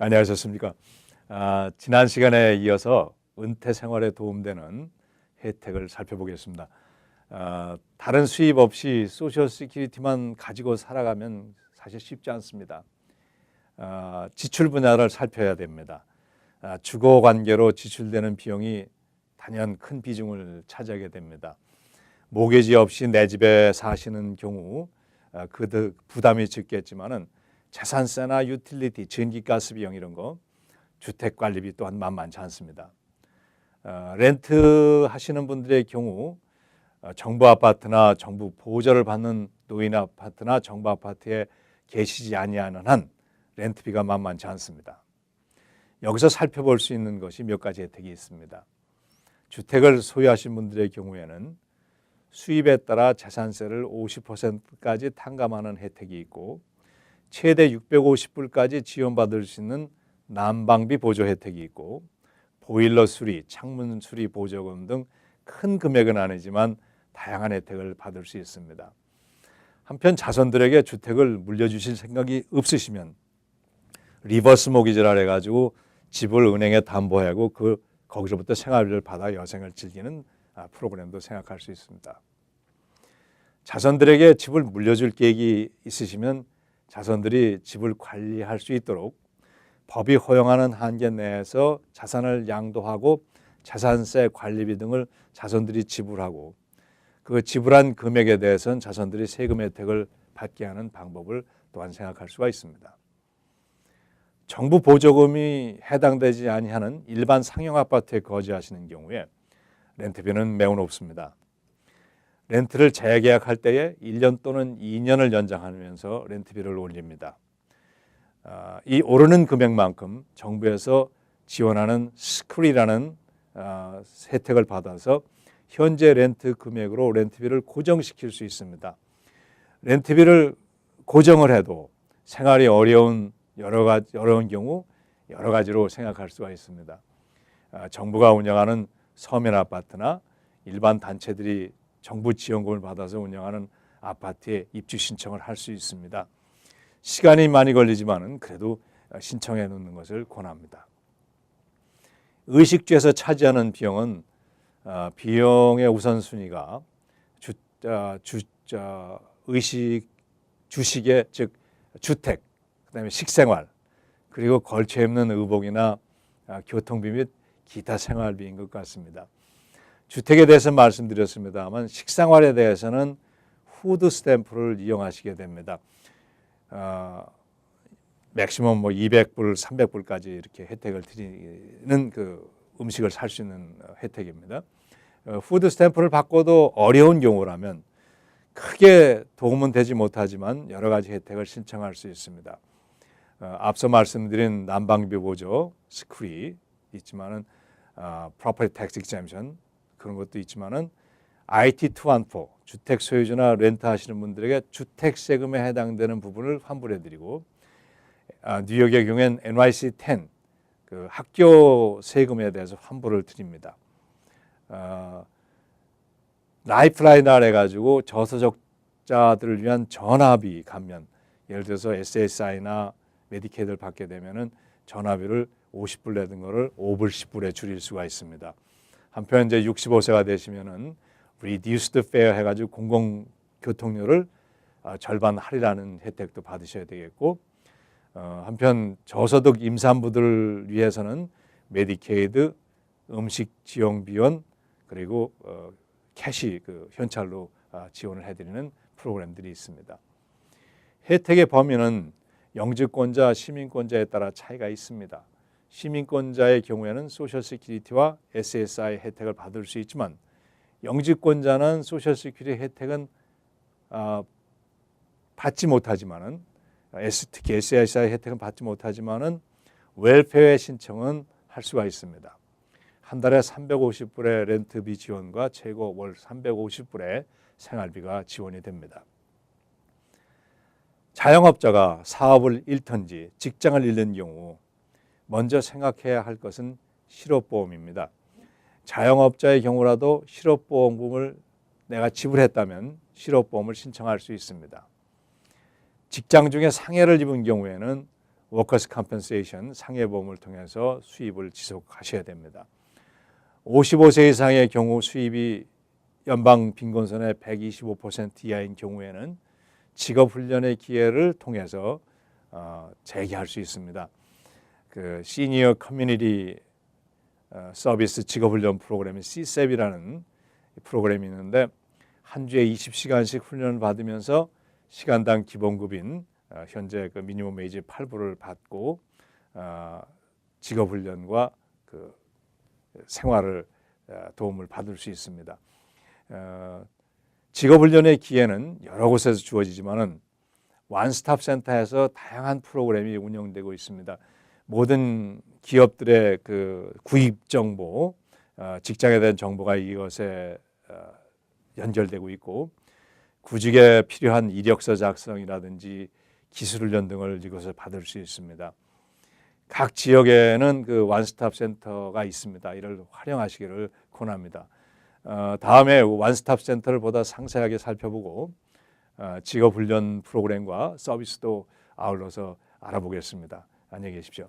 안녕하셨습니까? 지난 시간에 이어서 은퇴 생활에 도움되는 혜택을 살펴보겠습니다. 다른 수입 없이 소셜 시큐리티만 가지고 살아가면 사실 쉽지 않습니다. 지출 분야를 살펴야 됩니다. 주거 관계로 지출되는 비용이 단연 큰 비중을 차지하게 됩니다. 모기지 없이 내 집에 사시는 경우 그 부담이 적겠지만은 재산세나 유틸리티, 전기가스 비용 이런 거, 주택관리비 또한 만만치 않습니다. 렌트 하시는 분들의 경우 정부 아파트나 정부 보조를 받는 노인 아파트나 정부 아파트에 계시지 아니하는 한 렌트비가 만만치 않습니다. 여기서 살펴볼 수 있는 것이 몇 가지 혜택이 있습니다. 주택을 소유하신 분들의 경우에는 수입에 따라 재산세를 50%까지 탕감하는 혜택이 있고 최대 650불까지 지원받을 수 있는 난방비 보조 혜택이 있고 보일러 수리, 창문 수리 보조금 등 큰 금액은 아니지만 다양한 혜택을 받을 수 있습니다. 한편 자손들에게 주택을 물려주실 생각이 없으시면 리버스 모기지라 해가지고 집을 은행에 담보하고 거기서부터 생활비를 받아 여생을 즐기는 프로그램도 생각할 수 있습니다. 자손들에게 집을 물려줄 계획이 있으시면 자손들이 집을 관리할 수 있도록 법이 허용하는 한계 내에서 자산을 양도하고 자산세, 관리비 등을 자손들이 지불하고 그 지불한 금액에 대해서는 자손들이 세금 혜택을 받게 하는 방법을 또한 생각할 수가 있습니다. 정부 보조금이 해당되지 아니하는 일반 상용 아파트에 거주하시는 경우에 렌트비는 매우 높습니다. 렌트를 재계약할 때에 1년 또는 2년을 연장하면서 렌트비를 올립니다. 이 오르는 금액만큼 정부에서 지원하는 스쿨이라는 혜택을 받아서 현재 렌트 금액으로 렌트비를 고정시킬 수 있습니다. 렌트비를 고정을 해도 생활이 어려운 경우 여러 가지로 생각할 수가 있습니다. 정부가 운영하는 서민 아파트나 일반 단체들이 정부 지원금을 받아서 운영하는 아파트에 입주 신청을 할 수 있습니다. 시간이 많이 걸리지만은 그래도 신청해 놓는 것을 권합니다. 의식주에서 차지하는 비용은 비용의 우선순위가 주식의 즉 주택, 그다음에 식생활, 그리고 걸쳐 입는 의복이나 교통비 및 기타 생활비인 것 같습니다. 주택에 대해서 말씀드렸습니다만 식생활에 대해서는 푸드 스탬프를 이용하시게 됩니다. 맥시멈 200불, 300불까지 이렇게 혜택을 드리는 그 음식을 살 수 있는 혜택입니다. 푸드 스탬프를 받고도 어려운 경우라면 크게 도움은 되지 못하지만 여러 가지 혜택을 신청할 수 있습니다. 앞서 말씀드린 난방비 보조, 스쿨이 있지만은 property tax exemption 그런 것도 있지만은 IT 투환포 주택 소유주나 렌트 하시는 분들에게 주택 세금에 해당되는 부분을 환불해드리고 뉴욕의 경우엔 NYC 10 그 학교 세금에 대해서 환불을 드립니다. 라이프라인을 해가지고 저소득자들을 위한 전화비 감면 예를 들어서 SSI나 메디케이드를 받게 되면은 전화비를 50불 내던 거를 5불, 10불에 줄일 수가 있습니다. 한편 이제 65세가 되시면은 reduced fare 해가지고 공공교통료를 절반 할인하는 혜택도 받으셔야 되겠고 한편 저소득 임산부들을 위해서는 메디케이드, 음식 지원 비원 그리고 캐시 현찰로 지원을 해드리는 프로그램들이 있습니다. 혜택의 범위는 영주권자, 시민권자에 따라 차이가 있습니다. 시민권자의 경우에는 소셜 시큐리티와 SSI 혜택을 받을 수 있지만 영주권자는 소셜 시큐리티 혜택은 받지 못하지만은 특히 SSI 혜택은 받지 못하지만은 웰페어 신청은 할 수가 있습니다. 한 달에 350불의 렌트비 지원과 최고 월 350불의 생활비가 지원이 됩니다. 자영업자가 사업을 잃든지 직장을 잃는 경우 먼저 생각해야 할 것은 실업보험입니다. 자영업자의 경우라도 실업보험금을 내가 지불했다면 실업보험을 신청할 수 있습니다. 직장 중에 상해를 입은 경우에는 워커스 컴펜세이션 상해보험을 통해서 수입을 지속하셔야 됩니다. 55세 이상의 경우 수입이 연방 빈곤선의 125% 이하인 경우에는 직업훈련의 기회를 통해서 재개할 수 있습니다. 그 시니어 커뮤니티 서비스 직업훈련 프로그램이 CSEP이라는 프로그램이 있는데 한 주에 20시간씩 훈련을 받으면서 시간당 기본급인 현재 그 미니멈 웨이지 8불을 받고 직업훈련과 그 생활을 도움을 받을 수 있습니다. 직업훈련의 기회는 여러 곳에서 주어지지만은 원스톱 센터에서 다양한 프로그램이 운영되고 있습니다. 모든 기업들의 그 구입 정보, 직장에 대한 정보가 이것에 연결되고 있고 구직에 필요한 이력서 작성이라든지 기술훈련 등을 이것을 받을 수 있습니다. 각 지역에는 그 원스톱 센터가 있습니다. 이를 활용하시기를 권합니다. 다음에 원스톱 센터를 보다 상세하게 살펴보고 직업훈련 프로그램과 서비스도 아울러서 알아보겠습니다. 안녕히 계십시오.